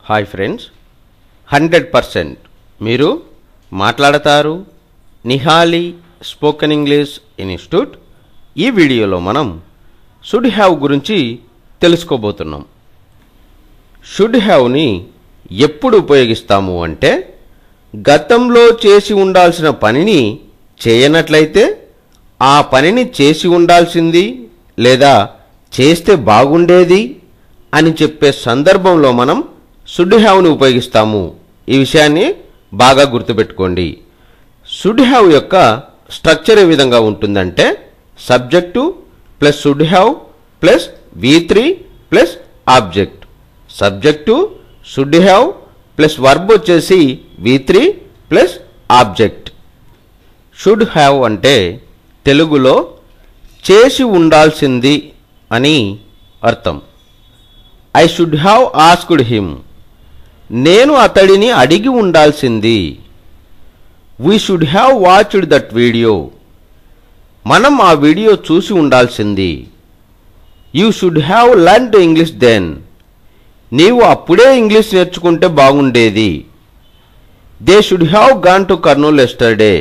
Hi friends, 100% మీరు మాట్లాడతారు. Nihali spoken English institute ఈ వీడియోలో మనం షుడ్ హ్యావ్ గురించి తెలుసుకోబోతున్నాం. షుడ్ హ్యావ్ని ఎప్పుడు ఉపయోగిస్తాము అంటే, గతంలో చేసి ఉండాల్సిన పనిని చేయనట్లయితే ఆ పనిని చేసి ఉండాల్సింది లేదా చేస్తే బాగుండేది అని చెప్పే సందర్భంలో మనం షుడ్ హ్యావ్ని ఉపయోగిస్తాము. ఈ విషయాన్ని బాగా గుర్తుపెట్టుకోండి. షుడ్ హ్యావ్ యొక్క స్ట్రక్చర్ ఏ విధంగా ఉంటుందంటే, subject plus should have plus V3 plus object. Subject should have plus verb వచ్చేసి V3 plus object. Should have అంటే తెలుగులో చేసి ఉండాల్సింది అని అర్థం. I should have asked him, నేను అతడిని అడిగి ఉండాల్సింది. We should have watched that video, మనం ఆ వీడియో చూసి ఉండాల్సింది. You should have learned English then, నీవు అప్పుడే ఇంగ్లీష్ నేర్చుకుంటే బాగుండేది. They should have gone to Kurnool yesterday,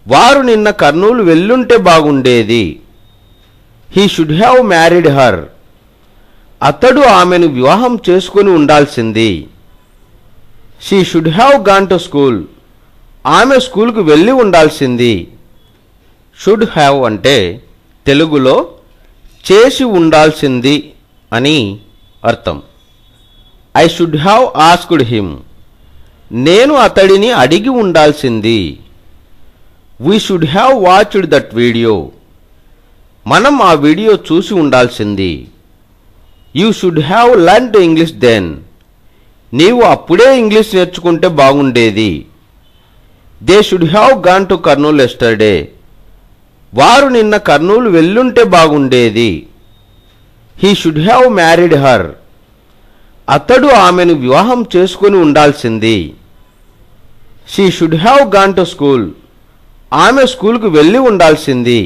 వారు నిన్న కర్నూలు వెళ్ళుంటే బాగుండేది. He should have married her, అతడు ఆమెను వివాహం చేసుకుని ఉండాల్సింది. She should have gone to school, ఆమె స్కూల్కు వెళ్ళి ఉండాల్సింది. షుడ్ హ్యావ్ అంటే తెలుగులో చేసి ఉండాల్సింది అని అర్థం. I should have asked him, నేను అతడిని అడిగి ఉండాల్సింది. We should have watched that video, మనం ఆ వీడియో చూసి ఉండాల్సింది. You should have learned English then, నీవు అప్పుడే ఇంగ్లీష్ నేర్చుకుంటే బాగుండేది. They should have gone to Kurnool yesterday, వారు నిన్న కర్నూలు వెళ్ళుంటే బాగుండేది. He should have married her, అతడు ఆమెను వివాహం చేసుకుని ఉండాల్సింది. She should have gone to school, ఆమె స్కూల్కు వెళ్ళి ఉండాల్సింది.